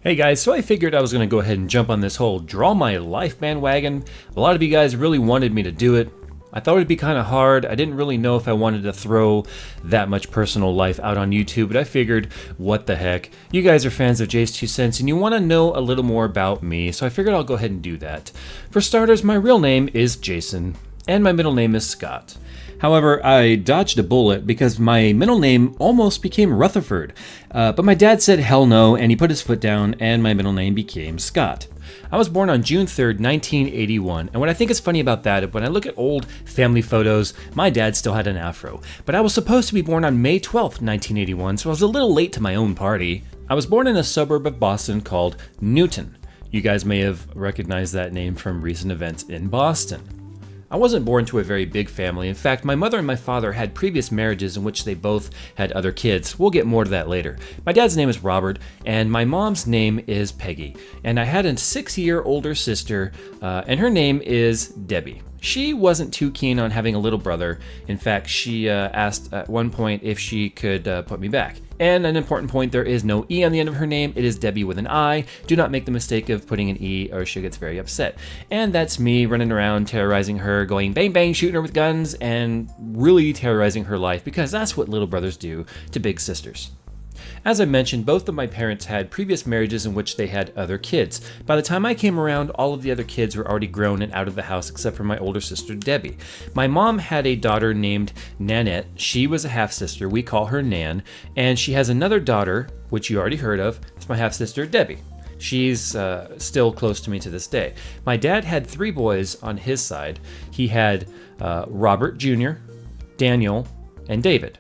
Hey guys, so I figured I was going to go ahead and jump on this whole draw my life bandwagon. A lot of you guys really wanted me to do it. I thought it'd be kind of hard. I didn't really know if I wanted to throw that much personal life out on YouTube, but I figured, what the heck. You guys are fans of Jay's 2 Cents and you want to know a little more about me, so I figured I'll go ahead and do that. For starters, my real name is Jason, and my middle name is Scott. However, I dodged a bullet because my middle name almost became Rutherford, but my dad said hell no, and he put his foot down, and my middle name became Scott. I was born on June 3rd, 1981, and what I think is funny about that, when I look at old family photos, my dad still had an afro, but I was supposed to be born on May 12th, 1981, so I was a little late to my own party. I was born in a suburb of Boston called Newton. You guys may have recognized that name from recent events in Boston. I wasn't born to a very big family. In fact, my mother and my father had previous marriages in which they both had other kids. We'll get more to that later. My dad's name is Robert, and my mom's name is Peggy. And I had a 6-year older sister, and her name is Debbie. She wasn't too keen on having a little brother. In fact, she asked at one point if she could put me back. And an important point, there is no E on the end of her name. It is Debbie with an I. Do not make the mistake of putting an E or she gets very upset. And that's me running around terrorizing her, going bang bang, shooting her with guns, and really terrorizing her life because that's what little brothers do to big sisters. As I mentioned, both of my parents had previous marriages in which they had other kids. By the time I came around, all of the other kids were already grown and out of the house except for my older sister, Debbie. My mom had a daughter named Nanette. She was a half-sister. We call her Nan. And she has another daughter, which you already heard of. It's my half-sister, Debbie. She's still close to me to this day. My dad had 3 boys on his side. He had Robert Jr., Daniel, and David.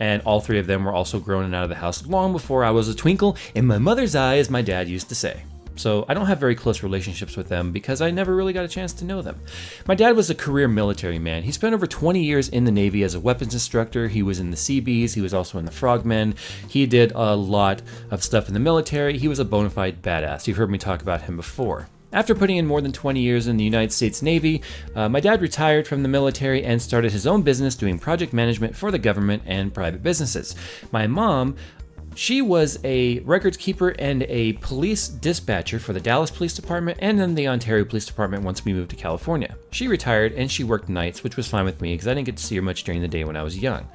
And all 3 of them were also grown and out of the house long before I was a twinkle in my mother's eye, as my dad used to say. So I don't have very close relationships with them because I never really got a chance to know them. My dad was a career military man. He spent over 20 years in the Navy as a weapons instructor. He was in the Seabees. He was also in the Frogmen. He did a lot of stuff in the military. He was a bona fide badass. You've heard me talk about him before. After putting in more than 20 years in the United States Navy, my dad retired from the military and started his own business doing project management for the government and private businesses. My mom, she was a records keeper and a police dispatcher for the Dallas Police Department and then the Ontario Police Department once we moved to California. She retired and she worked nights, which was fine with me because I didn't get to see her much during the day when I was young.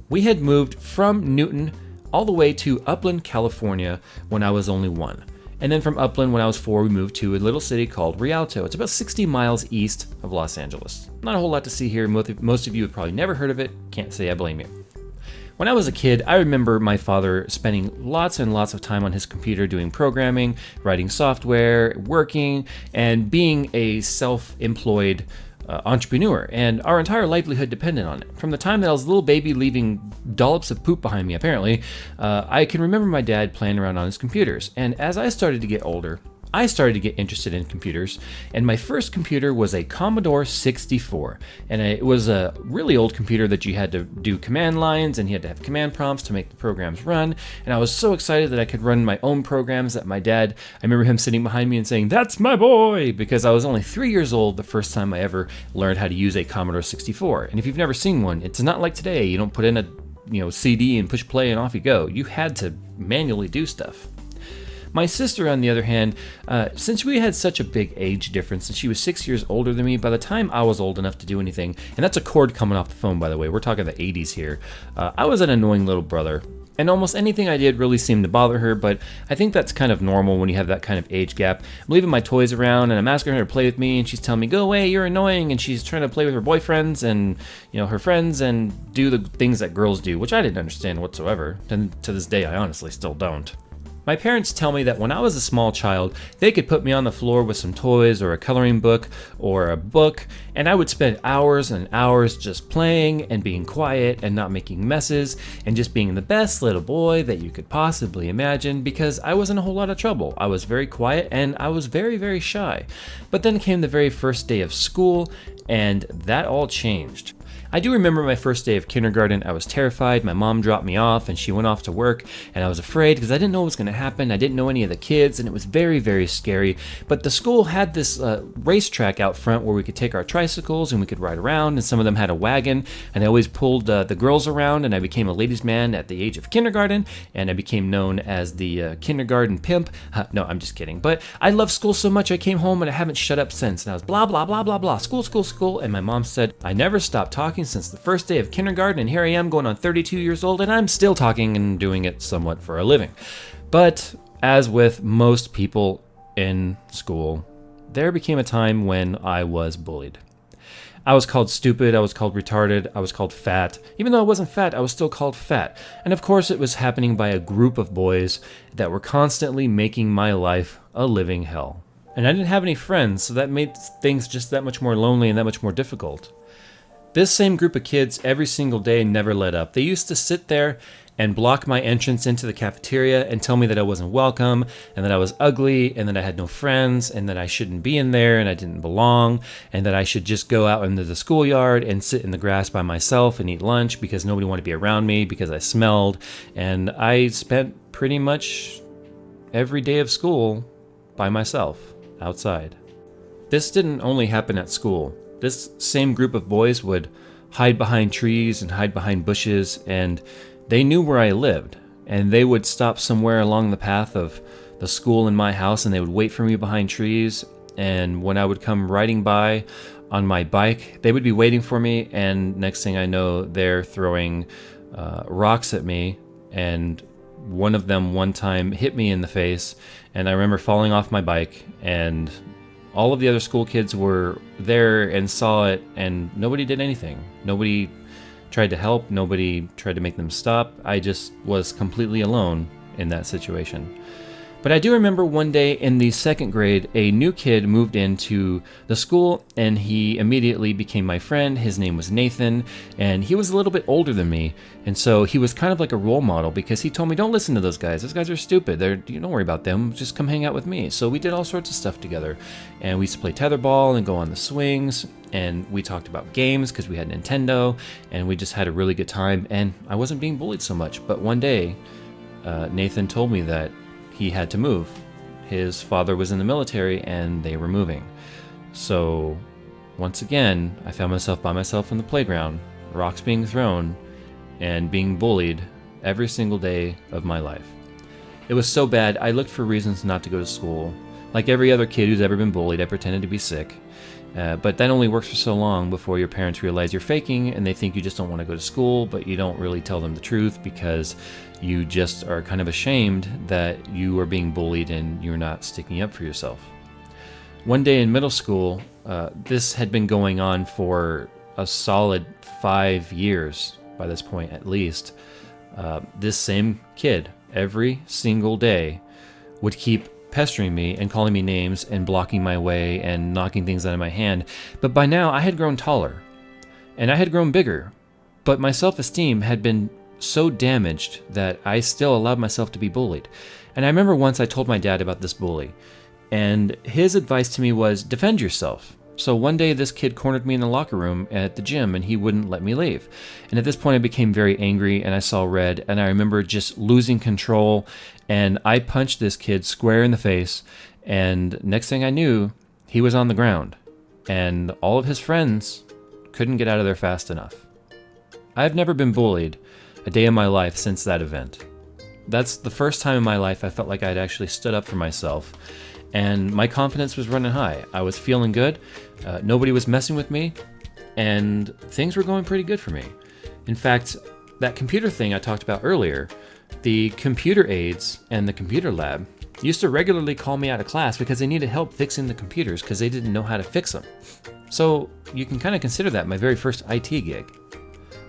We had moved from Newton all the way to Upland, California when I was only 1. And then from Upland, when I was 4, we moved to a little city called Rialto. It's about 60 miles east of Los Angeles. Not a whole lot to see here. Most of you have probably never heard of it. Can't say I blame you. When I was a kid, I remember my father spending lots and lots of time on his computer doing programming, writing software, working, and being a self-employed entrepreneur, and our entire livelihood depended on it. From the time that I was a little baby leaving dollops of poop behind me, apparently, I can remember my dad playing around on his computers. And as I started to get older, I started to get interested in computers, and my first computer was a Commodore 64, and it was a really old computer that you had to do command lines, and you had to have command prompts to make the programs run, and I was so excited that I could run my own programs that my dad, I remember him sitting behind me and saying, "That's my boy," because I was only 3 years old the first time I ever learned how to use a Commodore 64, and if you've never seen one, it's not like today. You don't put in a CD and push play and off you go. You had to manually do stuff. My sister, on the other hand, since we had such a big age difference and she was 6 years older than me, by the time I was old enough to do anything, and that's a cord coming off the phone, by the way, we're talking the 80s here, I was an annoying little brother. And almost anything I did really seemed to bother her, but I think that's kind of normal when you have that kind of age gap. I'm leaving my toys around and I'm asking her to play with me and she's telling me, "Go away, you're annoying," and she's trying to play with her boyfriends and her friends and do the things that girls do, which I didn't understand whatsoever. And to this day, I honestly still don't. My parents tell me that when I was a small child, they could put me on the floor with some toys or a coloring book or a book, and I would spend hours and hours just playing and being quiet and not making messes and just being the best little boy that you could possibly imagine because I was in a whole lot of trouble. I was very quiet and I was very, very shy. But then came the very first day of school, and that all changed. I do remember my first day of kindergarten. I was terrified. My mom dropped me off and she went off to work, and I was afraid because I didn't know what was going to happen. I didn't know any of the kids, and it was very, very scary. But the school had this racetrack out front where we could take our tricycles and we could ride around, and some of them had a wagon, and I always pulled the girls around, and I became a ladies' man at the age of kindergarten, and I became known as the kindergarten pimp. No, I'm just kidding. But I loved school so much, I came home and I haven't shut up since, and I was blah, blah, blah, blah, blah, school, school, school, and my mom said, I never stopped talking since the first day of kindergarten, and here I am going on 32 years old, and I'm still talking and doing it somewhat for a living. But as with most people in school, there became a time when I was bullied. I was called stupid, I was called retarded, I was called fat. Even though I wasn't fat, I was still called fat. And of course it was happening by a group of boys that were constantly making my life a living hell. And I didn't have any friends, so that made things just that much more lonely and that much more difficult. This same group of kids every single day never let up. They used to sit there and block my entrance into the cafeteria and tell me that I wasn't welcome, and that I was ugly, and that I had no friends, and that I shouldn't be in there, and I didn't belong, and that I should just go out into the schoolyard and sit in the grass by myself and eat lunch because nobody wanted to be around me because I smelled. And I spent pretty much every day of school by myself outside. This didn't only happen at school. This same group of boys would hide behind trees and hide behind bushes, and they knew where I lived, and they would stop somewhere along the path of the school and my house, and they would wait for me behind trees. And when I would come riding by on my bike, they would be waiting for me, and next thing I know, they're throwing rocks at me. And one of them one time hit me in the face, and I remember falling off my bike, and all of the other school kids were there and saw it, and nobody did anything. Nobody tried to help. Nobody tried to make them stop. I just was completely alone in that situation. But I do remember one day in the second grade, a new kid moved into the school, and he immediately became my friend. His name was Nathan, and he was a little bit older than me. And so he was kind of like a role model because he told me, don't listen to those guys. Those guys are stupid. You don't worry about them. Just come hang out with me. So we did all sorts of stuff together. And we used to play tetherball and go on the swings. And we talked about games because we had Nintendo. And we just had a really good time. And I wasn't being bullied so much. But one day, Nathan told me that he had to move. His father was in the military and they were moving. So once again, I found myself by myself in the playground, rocks being thrown, and being bullied every single day of my life. It was so bad, I looked for reasons not to go to school. Like every other kid who's ever been bullied, I pretended to be sick. But that only works for so long before your parents realize you're faking and they think you just don't want to go to school, but you don't really tell them the truth because you just are kind of ashamed that you are being bullied and you're not sticking up for yourself. One day in middle school, this had been going on for a solid 5 years by this point at least. This same kid, every single day, would keep pestering me and calling me names and blocking my way and knocking things out of my hand. But by now I had grown taller and I had grown bigger, but my self-esteem had been so damaged that I still allowed myself to be bullied. And I remember once I told my dad about this bully, and his advice to me was defend yourself. So one day this kid cornered me in the locker room at the gym and he wouldn't let me leave. And at this point I became very angry and I saw red, and I remember just losing control, and I punched this kid square in the face, and next thing I knew, he was on the ground and all of his friends couldn't get out of there fast enough. I've never been bullied a day in my life since that event. That's the first time in my life I felt like I'd actually stood up for myself. And my confidence was running high. I was feeling good. Nobody was messing with me. And things were going pretty good for me. In fact, that computer thing I talked about earlier, the computer aides and the computer lab used to regularly call me out of class because they needed help fixing the computers because they didn't know how to fix them. So you can kind of consider that my very first IT gig.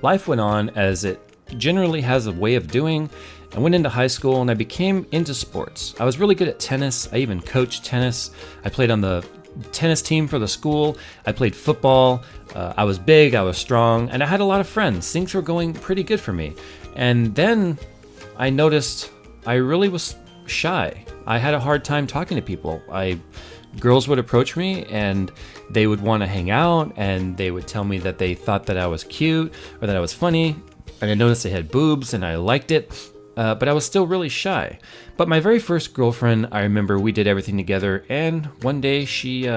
Life went on as it generally has a way of doing. I went into high school and I became into sports. I was really good at tennis. I even coached tennis. I played on the tennis team for the school. I played football. I was big, I was strong, and I had a lot of friends. Things were going pretty good for me. And then I noticed I really was shy I had a hard time talking to people. Girls would approach me and they would want to hang out, and they would tell me that they thought that I was cute or that I was funny, and I noticed they had boobs and I liked it, but I was still really shy. But my very first girlfriend, I remember we did everything together, and one day she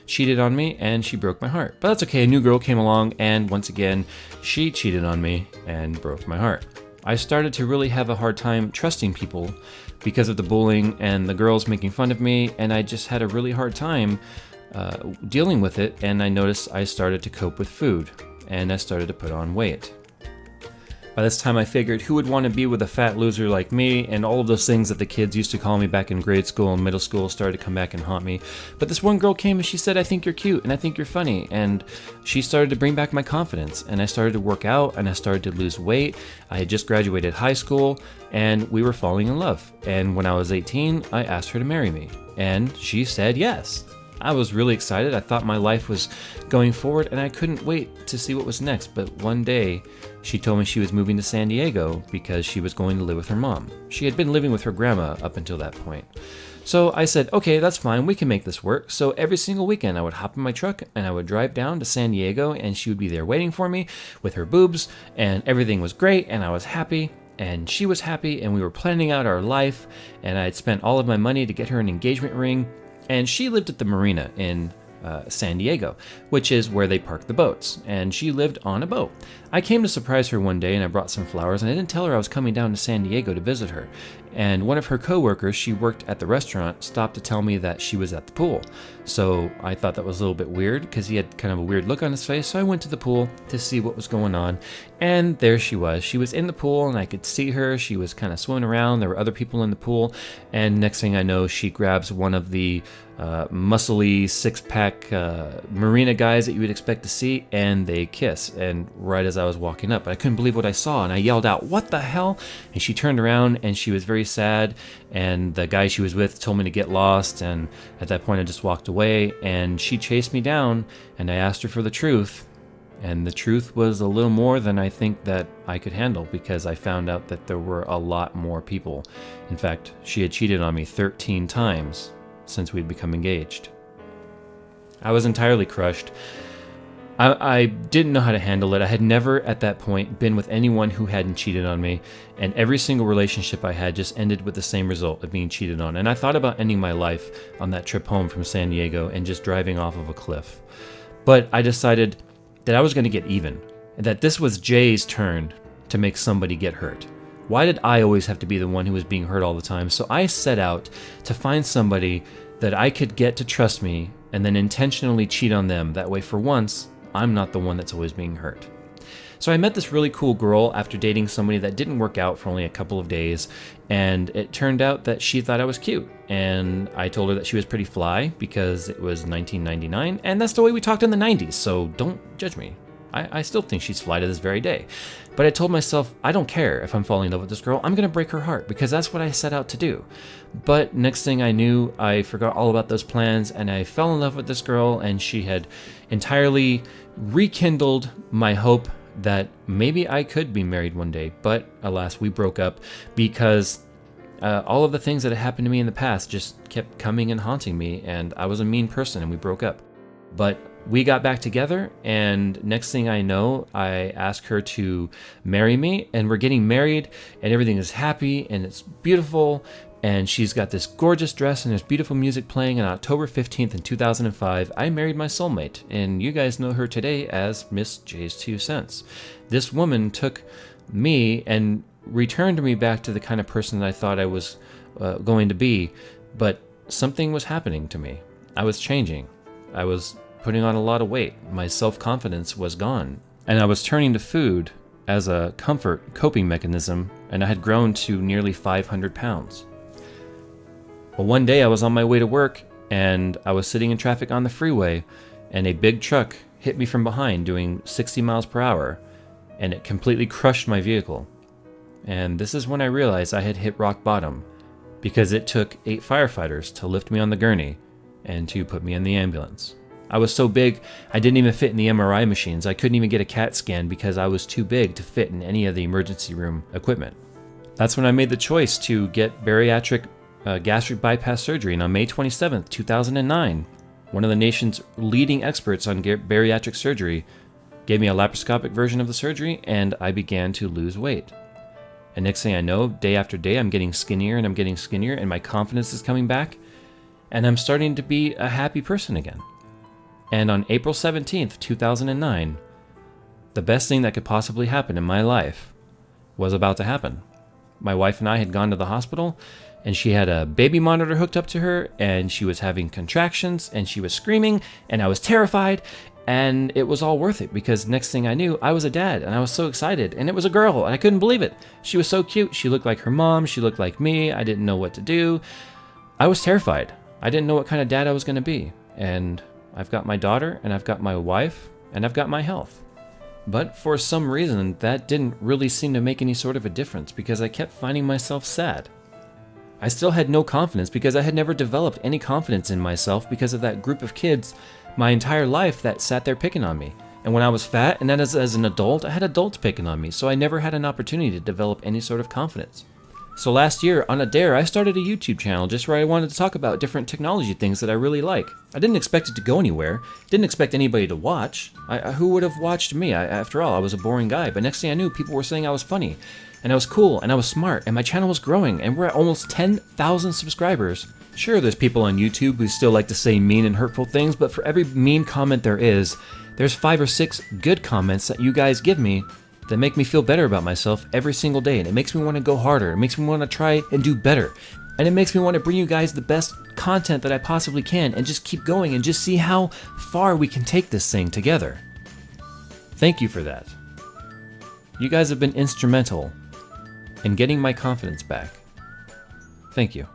cheated on me and she broke my heart. But that's okay, a new girl came along, and once again she cheated on me and broke my heart. I started to really have a hard time trusting people because of the bullying and the girls making fun of me, and I just had a really hard time dealing with it, and I noticed I started to cope with food, and I started to put on weight. By this time I figured, who would want to be with a fat loser like me, and all of those things that the kids used to call me back in grade school and middle school started to come back and haunt me. But this one girl came and she said, I think you're cute and I think you're funny, and she started to bring back my confidence, and I started to work out and I started to lose weight. I had just graduated high school and we were falling in love, and when I was 18 I asked her to marry me, and she said yes. I was really excited. I thought my life was going forward and I couldn't wait to see what was next. But one day she told me she was moving to San Diego because she was going to live with her mom. She had been living with her grandma up until that point. So I said, okay, that's fine. We can make this work. So every single weekend I would hop in my truck and I would drive down to San Diego, and she would be there waiting for me with her boobs, and everything was great and I was happy. And she was happy, and we were planning out our life, and I had spent all of my money to get her an engagement ring. And she lived at the marina in San Diego, which is where they park the boats, and she lived on a boat. I came to surprise her one day and I brought some flowers, and I didn't tell her I was coming down to San Diego to visit her. And one of her coworkers, she worked at the restaurant, stopped to tell me that she was at the pool. So I thought that was a little bit weird because he had kind of a weird look on his face. So I went to the pool to see what was going on, and there she was. She was in the pool and I could see her. She was kind of swimming around. There were other people in the pool, and next thing I know, she grabs one of the muscly six-pack marina guys that you would expect to see, and they kiss. And right as I was walking up, I couldn't believe what I saw, and I yelled out, "What the hell?" And she turned around and she was very sad, and the guy she was with told me to get lost, and at that point I just walked away, and she chased me down, and I asked her for the truth, and the truth was a little more than I think that I could handle, because I found out that there were a lot more people. In fact, she had cheated on me 13 times since we'd become engaged. I was entirely crushed. I didn't know how to handle it. I had never at that point been with anyone who hadn't cheated on me, and every single relationship I had just ended with the same result of being cheated on. And I thought about ending my life on that trip home from San Diego and just driving off of a cliff. But I decided that I was going to get even, and that this was Jay's turn to make somebody get hurt. Why did I always have to be the one who was being hurt all the time? So I set out to find somebody that I could get to trust me and then intentionally cheat on them. That way, for once, I'm not the one that's always being hurt. So I met this really cool girl after dating somebody that didn't work out for only a couple of days, and it turned out that she thought I was cute, and I told her that she was pretty fly because it was 1999, and that's the way we talked in the 90s, so don't judge me. I still think she's fly to this very day. But I told myself, I don't care if I'm falling in love with this girl, I'm going to break her heart, because that's what I set out to do. But next thing I knew, I forgot all about those plans, and I fell in love with this girl, and she had entirely rekindled my hope that maybe I could be married one day. But alas, we broke up because all of the things that had happened to me in the past just kept coming and haunting me, and I was a mean person, and we broke up. But we got back together, and next thing I know, I asked her to marry me, and we're getting married, and everything is happy, and it's beautiful, and she's got this gorgeous dress, and there's beautiful music playing. On October 15th in 2005, I married my soulmate, and you guys know her today as Miss J's 2 Cents. This woman took me and returned me back to the kind of person that I thought I was going to be, but something was happening to me. I was changing. I was putting on a lot of weight. My self-confidence was gone, and I was turning to food as a comfort coping mechanism, and I had grown to nearly 500 pounds. Well, one day I was on my way to work, and I was sitting in traffic on the freeway, and a big truck hit me from behind doing 60 miles per hour, and it completely crushed my vehicle. And this is when I realized I had hit rock bottom, because it took 8 firefighters to lift me on the gurney and to put me in the ambulance. I was so big, I didn't even fit in the MRI machines. I couldn't even get a CAT scan because I was too big to fit in any of the emergency room equipment. That's when I made the choice to get bariatric gastric bypass surgery. And on May 27th, 2009, one of the nation's leading experts on bariatric surgery gave me a laparoscopic version of the surgery, and I began to lose weight. And next thing I know, day after day, I'm getting skinnier and I'm getting skinnier, and my confidence is coming back, and I'm starting to be a happy person again. And on April 17th, 2009, the best thing that could possibly happen in my life was about to happen. My wife and I had gone to the hospital, and she had a baby monitor hooked up to her, and she was having contractions, and she was screaming, and I was terrified, and it was all worth it, because next thing I knew, I was a dad, and I was so excited, and it was a girl, and I couldn't believe it. She was so cute. She looked like her mom. She looked like me. I didn't know what to do. I was terrified. I didn't know what kind of dad I was going to be, and I've got my daughter, and I've got my wife, and I've got my health. But for some reason, that didn't really seem to make any sort of a difference, because I kept finding myself sad. I still had no confidence, because I had never developed any confidence in myself because of that group of kids my entire life that sat there picking on me. And when I was fat, and then as an adult, I had adults picking on me, so I never had an opportunity to develop any sort of confidence. So last year, on a dare, I started a YouTube channel just where I wanted to talk about different technology things that I really like. I didn't expect it to go anywhere, didn't expect anybody to watch. Who would have watched me? After all, I was a boring guy, but next thing I knew, people were saying I was funny, and I was cool, and I was smart, and my channel was growing, and we're at almost 10,000 subscribers. Sure, there's people on YouTube who still like to say mean and hurtful things, but for every mean comment there's 5 or 6 good comments that you guys give me that make me feel better about myself every single day, and it makes me want to go harder. It makes me want to try and do better, and it makes me want to bring you guys the best content that I possibly can, and just keep going and just see how far we can take this thing together. Thank you for that. You guys have been instrumental in getting my confidence back. Thank you.